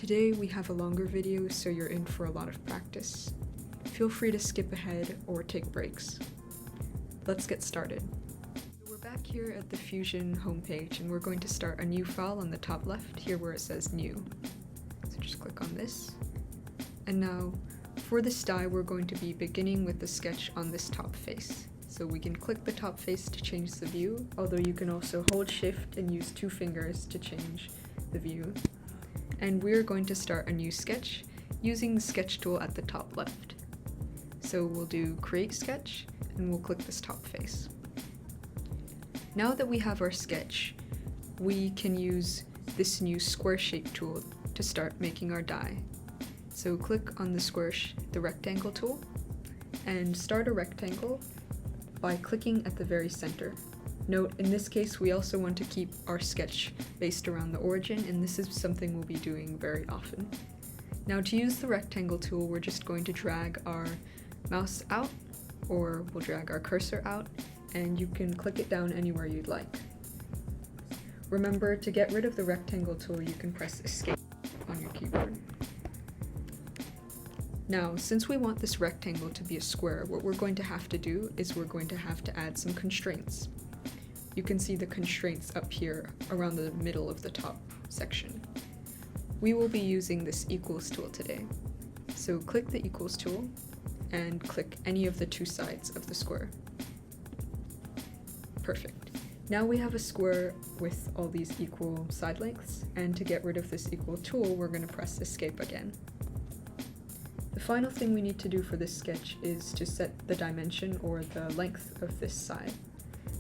Today we have a longer video, so you're in for a lot of practice. Feel free to skip ahead or take breaks. Let's get started. We're back here at the Fusion homepage and we're going to start a new file on the top left here where it says new. So just click on this. And now for this die we're going to be beginning with the sketch on this top face. So we can click the top face to change the view, although you can also hold shift and use 2 fingers to change the view. And we're going to start a new sketch using the sketch tool at the top left. So we'll do create sketch and we'll click this top face. Now that we have our sketch, we can use this new square shape tool to start making our die. So click on the rectangle tool and start a rectangle by clicking at the very center. Note, in this case, we also want to keep our sketch based around the origin, and this is something we'll be doing very often. Now to use the rectangle tool, we're just going to drag our mouse out, or we'll drag our cursor out, and you can click it down anywhere you'd like. Remember, to get rid of the rectangle tool, you can press escape on your keyboard. Now, since we want this rectangle to be a square, what we're going to have to do is we're going to have to add some constraints. You can see the constraints up here around the middle of the top section. We will be using this equals tool today. So click the equals tool and click any of the 2 sides of the square. Perfect. Now we have a square with all these equal side lengths, and to get rid of this equal tool, we're going to press escape again. The final thing we need to do for this sketch is to set the dimension or the length of this side.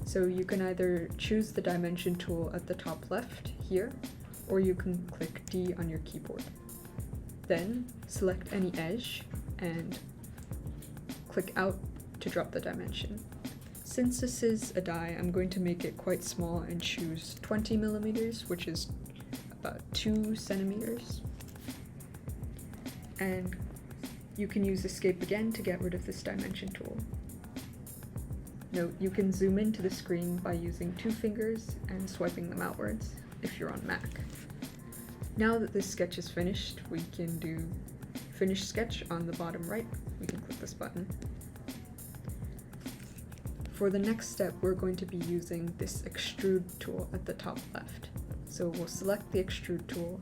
So you can either choose the dimension tool at the top left here, or you can click D on your keyboard. Then select any edge and click out to drop the dimension. Since this is a die, I'm going to make it quite small and choose 20 millimeters, which is about 2 centimeters. And you can use escape again to get rid of this dimension tool. Note, you can zoom into the screen by using 2 fingers and swiping them outwards if you're on Mac. Now that this sketch is finished, we can do finish sketch on the bottom right. We can click this button. For the next step, we're going to be using this extrude tool at the top left. So we'll select the extrude tool,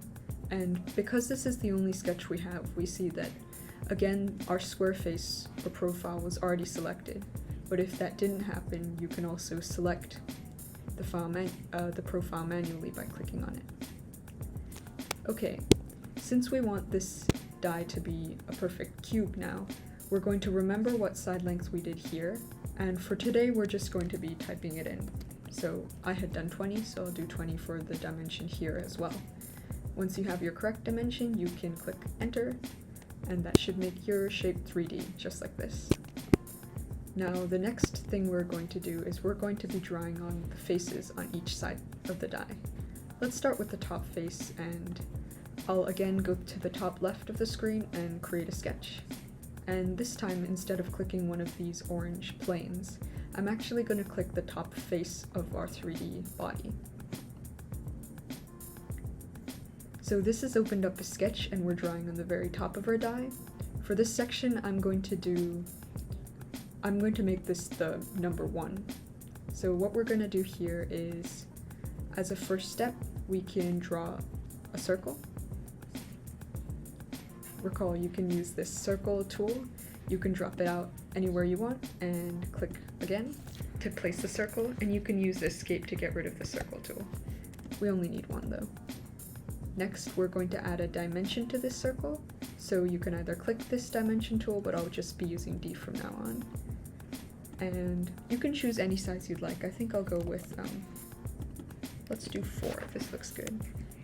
and because this is the only sketch we have, we see that again our square face or profile was already selected. But if that didn't happen, you can also select the profile manually by clicking on it. Okay, since we want this die to be a perfect cube now, we're going to remember what side lengths we did here, and for today we're just going to be typing it in. So I had done 20, so I'll do 20 for the dimension here as well. Once you have your correct dimension, you can click enter, and that should make your shape 3D, just like this. Now the next thing we're going to do is we're going to be drawing on the faces on each side of the die. Let's start with the top face, and I'll again go to the top left of the screen and create a sketch. And this time, instead of clicking one of these orange planes, I'm actually going to click the top face of our 3D body. So this has opened up a sketch and we're drawing on the very top of our die. For this section, I'm going to make this the number 1. So what we're going to do here is, as a first step, we can draw a circle. Recall, you can use this circle tool. You can drop it out anywhere you want and click again to place the circle, and you can use escape to get rid of the circle tool. We only need 1 though. Next, we're going to add a dimension to this circle. So you can either click this dimension tool, but I'll just be using D from now on. And you can choose any size you'd like. I think I'll go with, let's do 4, this looks good.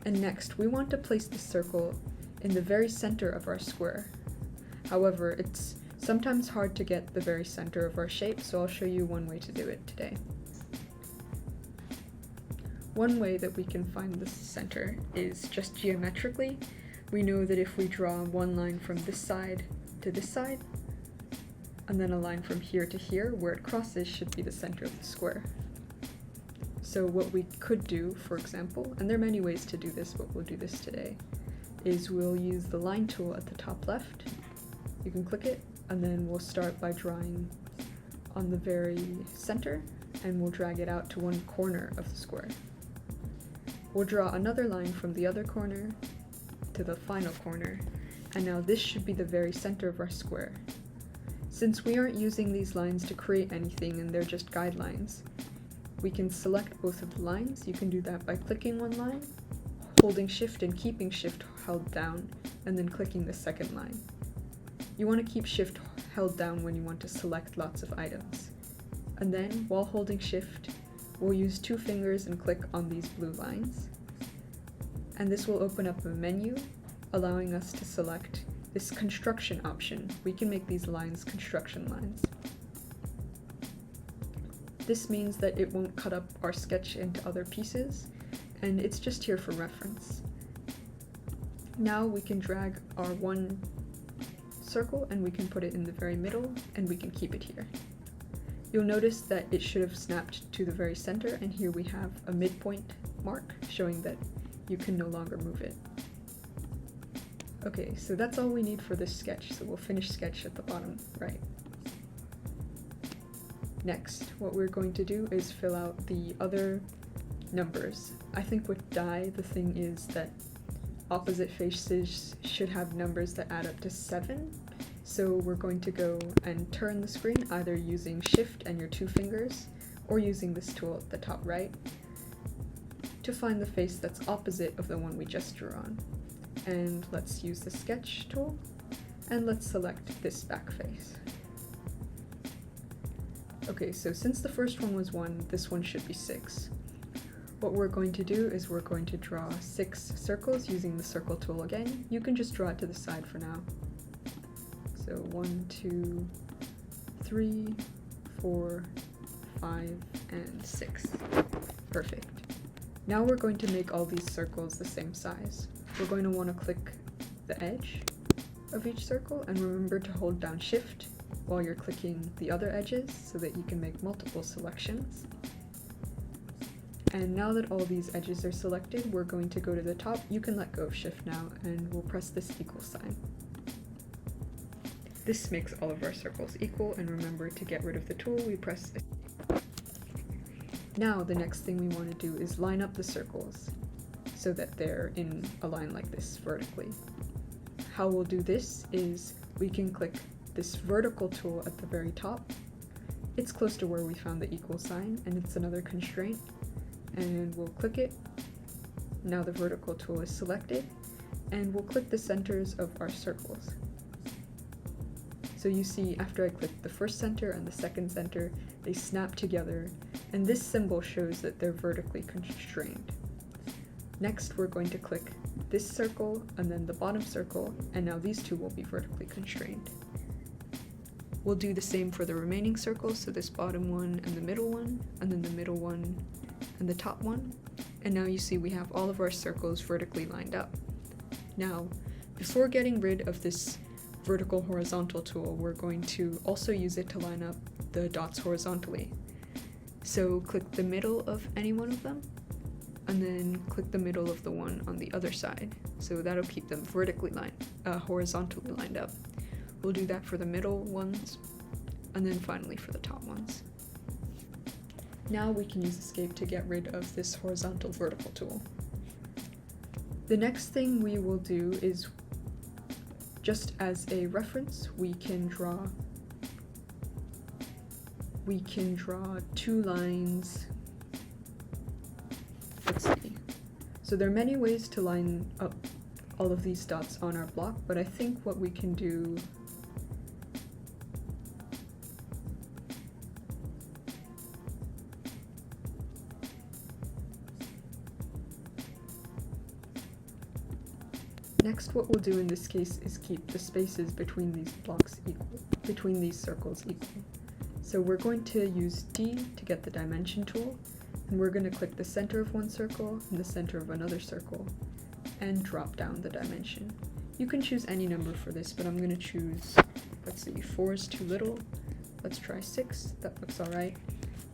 And next, we want to place the circle in the very center of our square. However, it's sometimes hard to get the very center of our shape, so I'll show you one way to do it today. One way that we can find the center is just geometrically. We know that if we draw one line from this side to this side, and then a line from here to here, where it crosses should be the center of the square. So what we could do, for example, and there are many ways to do this, but we'll do this today, is we'll use the line tool at the top left. You can click it, and then we'll start by drawing on the very center, and we'll drag it out to one corner of the square. We'll draw another line from the other corner to the final corner, and now this should be the very center of our square. Since we aren't using these lines to create anything and they're just guidelines, we can select both of the lines. You can do that by clicking one line, holding Shift and keeping Shift held down, and then clicking the second line. You want to keep Shift held down when you want to select lots of items. And then, while holding Shift, we'll use 2 fingers and click on these blue lines. And this will open up a menu, allowing us to select this construction option. We can make these lines construction lines. This means that it won't cut up our sketch into other pieces, and it's just here for reference. Now we can drag our one circle and we can put it in the very middle, and we can keep it here. You'll notice that it should have snapped to the very center, and here we have a midpoint mark showing that you can no longer move it. Okay, so that's all we need for this sketch, so we'll finish sketch at the bottom right. Next, what we're going to do is fill out the other numbers. I think with die, the thing is that opposite faces should have numbers that add up to 7. So we're going to go and turn the screen either using Shift and your 2 fingers, or using this tool at the top right, to find the face that's opposite of the one we just drew on. And let's use the sketch tool, and let's select this back face. Okay, so since the first one was 1, this one should be 6. What we're going to do is we're going to draw 6 circles using the circle tool again. You can just draw it to the side for now. So 1, 2, 3, 4, 5, and 6. Perfect. Now we're going to make all these circles the same size. We're going to want to click the edge of each circle, and remember to hold down Shift while you're clicking the other edges so that you can make multiple selections. And now that all these edges are selected, we're going to go to the top. You can let go of Shift now, and we'll press this equal sign. This makes all of our circles equal, and remember to get rid of the tool, we press this. Now the next thing we want to do is line up the circles so that they're in a line like this vertically. How we'll do this is we can click this vertical tool at the very top. It's close to where we found the equal sign, and it's another constraint, and we'll click it. Now the vertical tool is selected, and we'll click the centers of our circles. So you see, after I click the first center and the second center, they snap together, and this symbol shows that they're vertically constrained. Next, we're going to click this circle and then the bottom circle, and now these two will be vertically constrained. We'll do the same for the remaining circles, so this bottom one and the middle one, and then the middle one and the top one. And now you see we have all of our circles vertically lined up. Now, before getting rid of this vertical horizontal tool, we're going to also use it to line up the dots horizontally. So click the middle of any one of them, and then click the middle of the one on the other side. So that'll keep them horizontally lined up. We'll do that for the middle ones, and then finally for the top ones. Now we can use Escape to get rid of this horizontal vertical tool. The next thing we will do is, just as a reference, we can draw 2 lines. Let's see. So there are many ways to line up all of these dots on our block, but I think what we can do next, what we'll do in this case is keep the spaces between these blocks equal, between these circles equal. So we're going to use D to get the dimension tool, and we're going to click the center of one circle and the center of another circle, and drop down the dimension. You can choose any number for this, but I'm going to choose, let's see, 4 is too little. Let's try 6, that looks alright.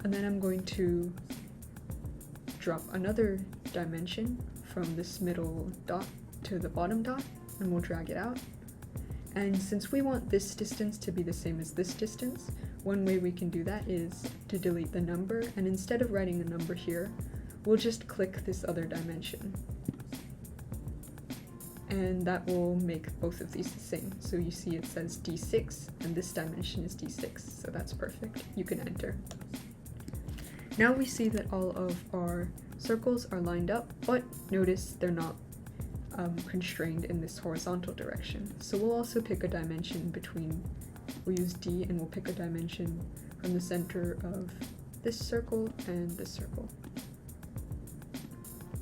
And then I'm going to drop another dimension from this middle dot to the bottom dot and we'll drag it out. And since we want this distance to be the same as this distance, one way we can do that is to delete the number, and instead of writing a number here, we'll just click this other dimension. And that will make both of these the same. So you see it says D6 and this dimension is D6, so that's perfect. You can enter. Now we see that all of our circles are lined up, but notice they're not constrained in this horizontal direction. So we'll also pick a dimension between, we'll use D and we'll pick a dimension from the center of this circle and this circle.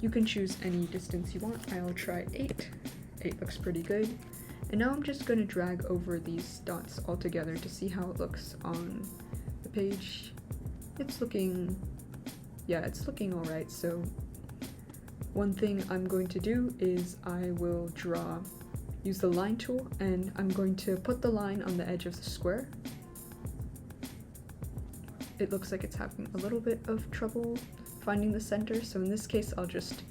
You can choose any distance you want. I'll try 8. 8 looks pretty good. And now I'm just going to drag over these dots all together to see how it looks on the page. It's looking alright. So one thing I'm going to do is I will use the line tool, and I'm going to put the line on the edge of the square. It looks like it's having a little bit of trouble finding the center, so in this case I'll just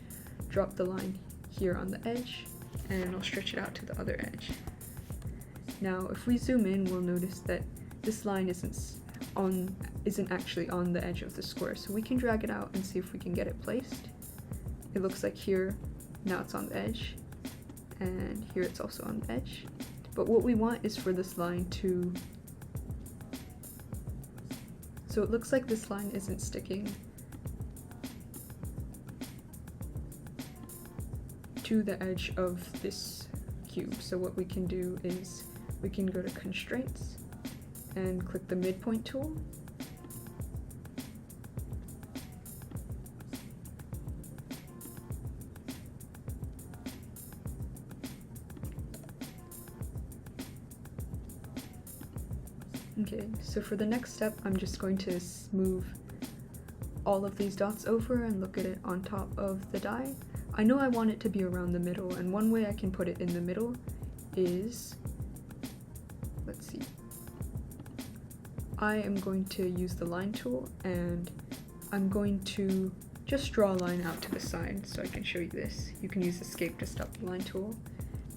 drop the line here on the edge and I'll stretch it out to the other edge. Now if we zoom in, we'll notice that this line isn't actually on the edge of the square, so we can drag it out and see if we can get it placed. It looks like here, now it's on the edge, and here it's also on the edge. But what we want is for this line to... So it looks like this line isn't sticking to the edge of this cube. So what we can do is we can go to Constraints and click the midpoint tool. Okay, so for the next step, I'm just going to move all of these dots over and look at it on top of the die. I know I want it to be around the middle, and one way I can put it in the middle is, let's see, I am going to use the line tool and I'm going to just draw a line out to the side so I can show you this. You can use Escape to stop the line tool.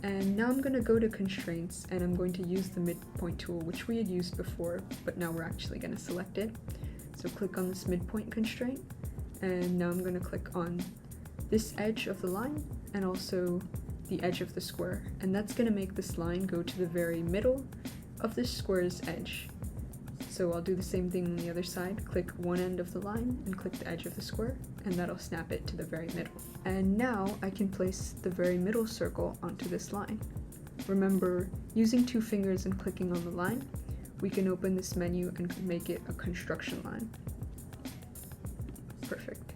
And now I'm going to go to Constraints and I'm going to use the midpoint tool, which we had used before, but now we're actually going to select it. So click on this midpoint constraint, and now I'm going to click on this edge of the line and also the edge of the square, and that's going to make this line go to the very middle of this square's edge. So I'll do the same thing on the other side, click one end of the line and click the edge of the square, and that'll snap it to the very middle. And now I can place the very middle circle onto this line. Remember, using 2 fingers and clicking on the line, we can open this menu and make it a construction line. Perfect.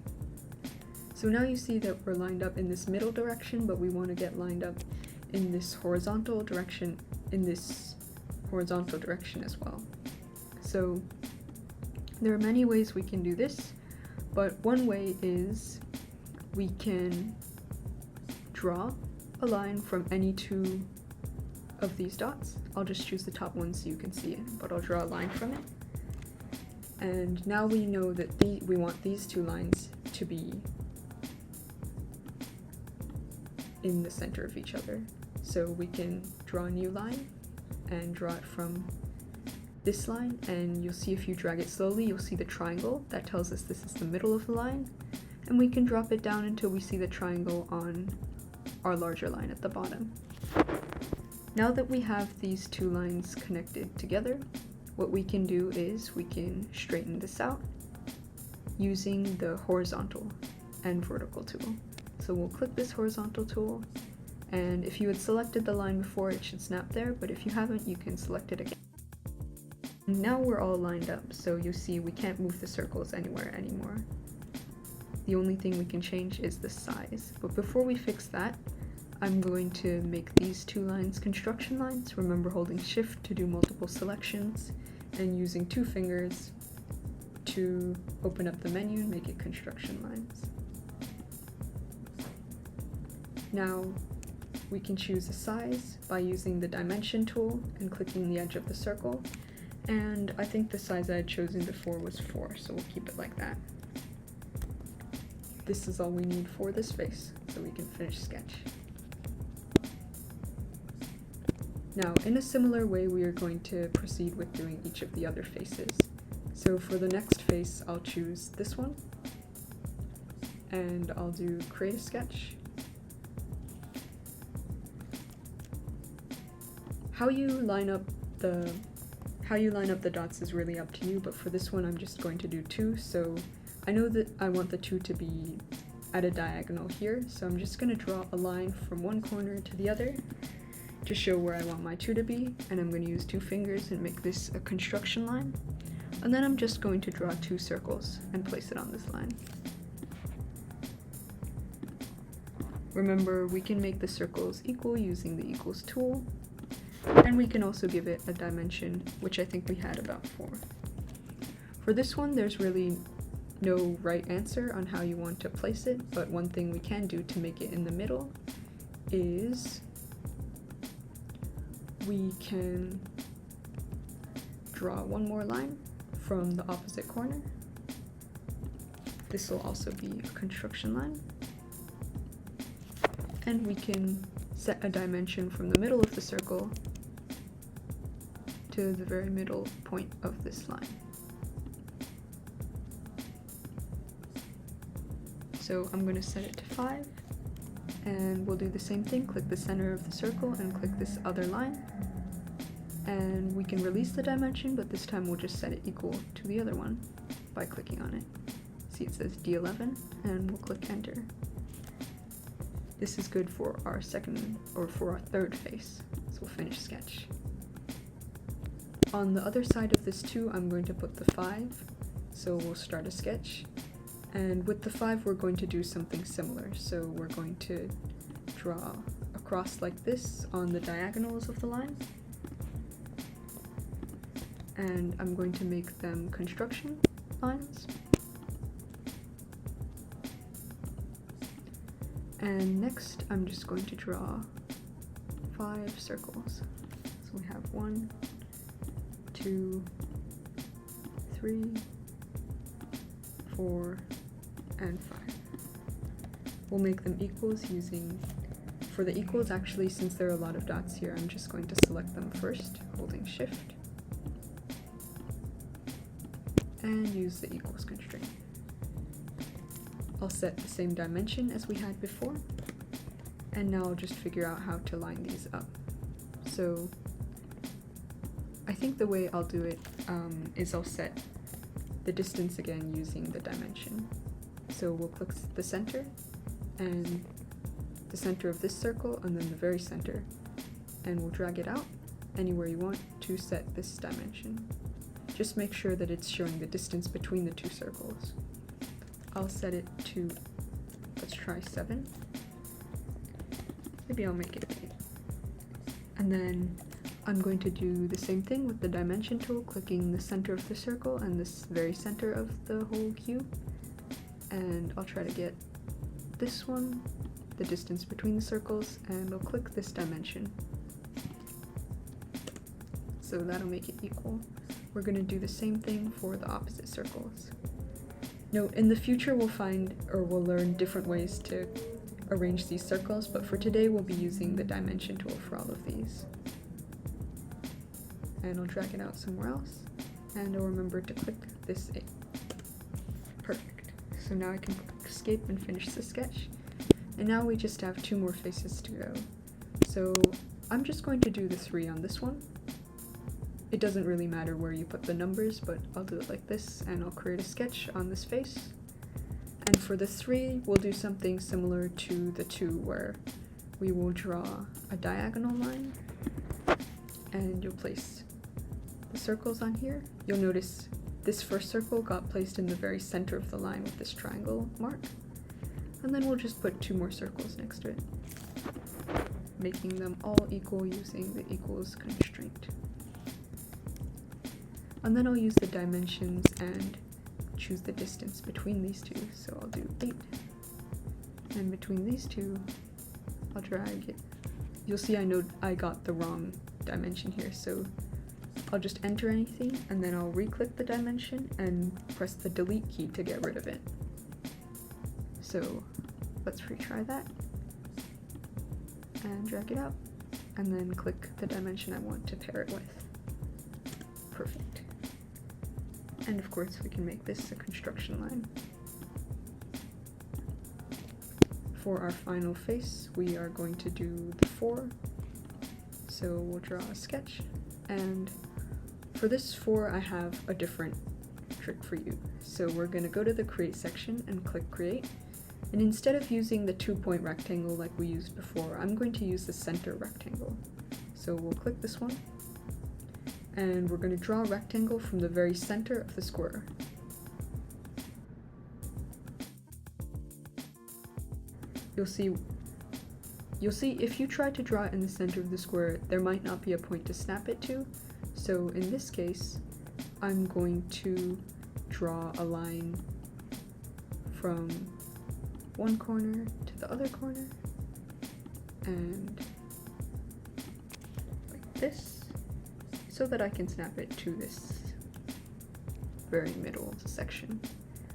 So now you see that we're lined up in this middle direction, but we want to get lined up in this horizontal direction, as well. So there are many ways we can do this, but one way is we can draw a line from any 2 of these dots. I'll just choose the top one so you can see it, but I'll draw a line from it. And now we know that we want these 2 lines to be in the center of each other. So we can draw a new line and draw it from this line, and you'll see if you drag it slowly, you'll see the triangle. That tells us this is the middle of the line, and we can drop it down until we see the triangle on our larger line at the bottom. Now that we have these 2 lines connected together, what we can do is we can straighten this out using the horizontal and vertical tool. So we'll click this horizontal tool, and if you had selected the line before, it should snap there, but if you haven't, you can select it again. Now we're all lined up, so you see we can't move the circles anywhere anymore. The only thing we can change is the size. But before we fix that, I'm going to make these 2 lines construction lines. Remember holding Shift to do multiple selections and using 2 fingers to open up the menu and make it construction lines. Now we can choose a size by using the dimension tool and clicking the edge of the circle. And I think the size I had chosen before was 4, so we'll keep it like that. This is all we need for this face, so we can finish sketch. Now, in a similar way, we are going to proceed with doing each of the other faces. So for the next face, I'll choose this one, and I'll do create a sketch. How you line up the dots is really up to you, but for this one I'm just going to do 2, so I know that I want the 2 to be at a diagonal here, so I'm just going to draw a line from one corner to the other to show where I want my 2 to be, and I'm going to use 2 fingers and make this a construction line, and then I'm just going to draw 2 circles and place it on this line. Remember, we can make the circles equal using the equals tool, and we can also give it a dimension, which I think we had about 4. For this one, there's really no right answer on how you want to place it, but one thing we can do to make it in the middle is we can draw one more line from the opposite corner. This will also be a construction line. And we can set a dimension from the middle of the circle to the very middle point of this line. So I'm going to set it to 5, and we'll do the same thing. Click the center of the circle and click this other line, and we can release the dimension, but this time we'll just set it equal to the other one by clicking on it. See, it says D11, and we'll click enter. This is good for our third face, so we'll finish sketch. On the other side of this 2, I'm going to put the 5, so we'll start a sketch. And with the 5, we're going to do something similar. So we're going to draw a cross like this on the diagonals of the line. And I'm going to make them construction lines. And next, I'm just going to draw 5 circles. So we have 1, 2, 3, 4, and 5. We'll make them equals using, for the equals actually, since there are a lot of dots here, I'm just going to select them first, holding shift, and use the equals constraint. I'll set the same dimension as we had before, and now I'll just figure out how to line these up. So I think the way I'll do it is I'll set the distance again using the dimension. So we'll click the center, and the center of this circle, and then the very center, and we'll drag it out anywhere you want to set this dimension. Just make sure that it's showing the distance between the 2 circles. I'll set it to, let's try 7. Maybe I'll make it 8. And then I'm going to do the same thing with the dimension tool, clicking the center of the circle and this very center of the whole cube. And I'll try to get this one, the distance between the circles, and I'll click this dimension. So that'll make it equal. We're going to do the same thing for the opposite circles. Now, in the future we'll learn different ways to arrange these circles, but for today we'll be using the dimension tool for all of these. And I'll drag it out somewhere else, and I'll remember to click this 8. Perfect. So now I can click escape and finish the sketch. And now we just have 2 more faces to go. So I'm just going to do the 3 on this one. It doesn't really matter where you put the numbers, but I'll do it like this, and I'll create a sketch on this face. And for the 3, we'll do something similar to the 2, where we will draw a diagonal line, and you'll place the circles on here. You'll notice this first circle got placed in the very center of the line with this triangle mark. And then we'll just put 2 more circles next to it, making them all equal using the equals constraint. And then I'll use the dimensions and choose the distance between these 2. So I'll do 8. And between these 2, I'll drag it. You'll see I got the wrong dimension here, so I'll just enter anything, and then I'll re-click the dimension and press the delete key to get rid of it. So let's retry that, and drag it out. and then click the dimension I want to pair it with. Perfect. And of course we can make this a construction line. For our final face, we are going to do the 4. So we'll draw a sketch, and for this 4 I have a different trick for you. So we're going to go to the create section and click create, and instead of using the 2-point rectangle like we used before, I'm going to use the center rectangle. So we'll click this one, and we're going to draw a rectangle from the very center of the square. You'll see if you try to draw it in the center of the square, there might not be a point to snap it to. So in this case, I'm going to draw a line from one corner to the other corner, and like this, so that I can snap it to this very middle section.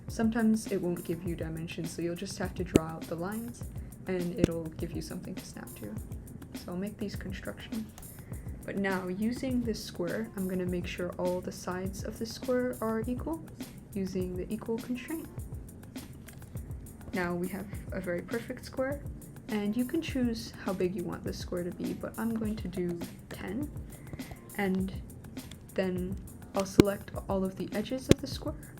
Sometimes it won't give you dimensions, so you'll just have to draw out the lines and it'll give you something to snap to. So I'll make these construction. But now, using this square, I'm going to make sure all the sides of the square are equal, using the equal constraint. Now we have a very perfect square, and you can choose how big you want this square to be, but I'm going to do 10, and then I'll select all of the edges of the square.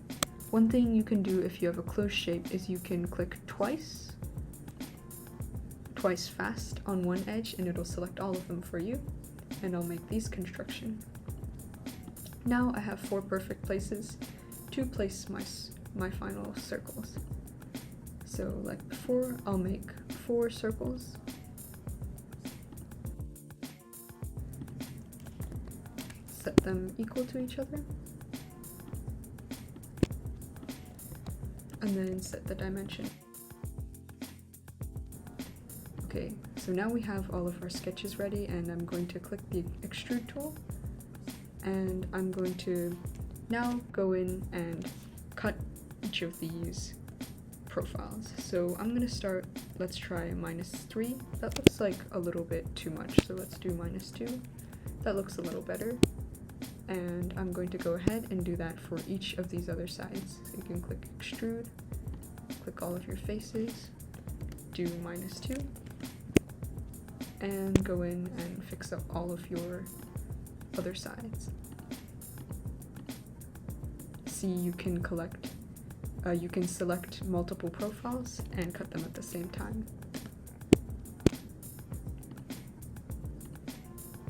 One thing you can do if you have a closed shape is you can click twice fast on one edge and it'll select all of them for you, and I'll make these construction. Now I have 4 perfect places to place my final circles. So like before, I'll make 4 circles. Set them equal to each other. And then set the dimension. Okay, so now we have all of our sketches ready, and I'm going to click the extrude tool, and I'm going to now go in and cut each of these profiles. So I'm going to start, let's try -3. That looks like a little bit too much, so let's do -2. That looks a little better. And I'm going to go ahead and do that for each of these other sides. So you can click extrude, click all of your faces, do -2, and go in and fix up all of your other sides. See, you can select multiple profiles and cut them at the same time.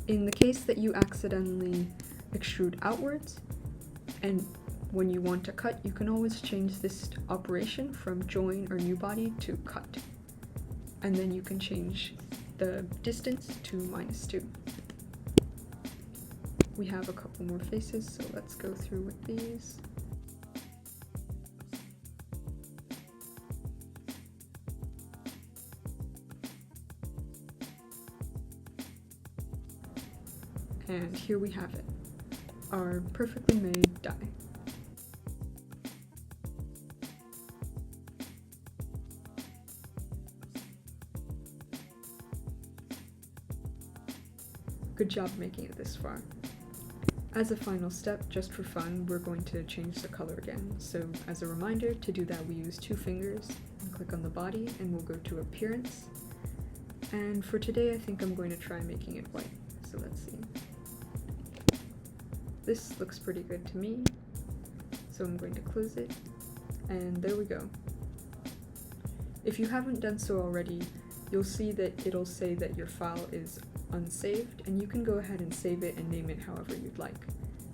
In the case that you accidentally extrude outwards, and when you want to cut, you can always change this operation from join or new body to cut, and then you can change the distance to -2. We have a couple more faces, so let's go through with these. And here we have it, our perfectly made die. Good job making it this far. As a final step, just for fun, we're going to change the color again. So as a reminder, to do that we use 2 fingers and click on the body, and we'll go to appearance. And for today I think I'm going to try making it white. So let's see. This looks pretty good to me, so I'm going to close it, and there we go. If you haven't done so already, you'll see that it'll say that your file is unsaved, and you can go ahead and save it and name it however you'd like.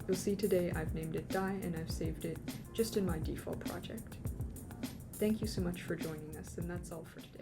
You'll see today I've named it die, and I've saved it just in my default project. Thank you so much for joining us, and that's all for today.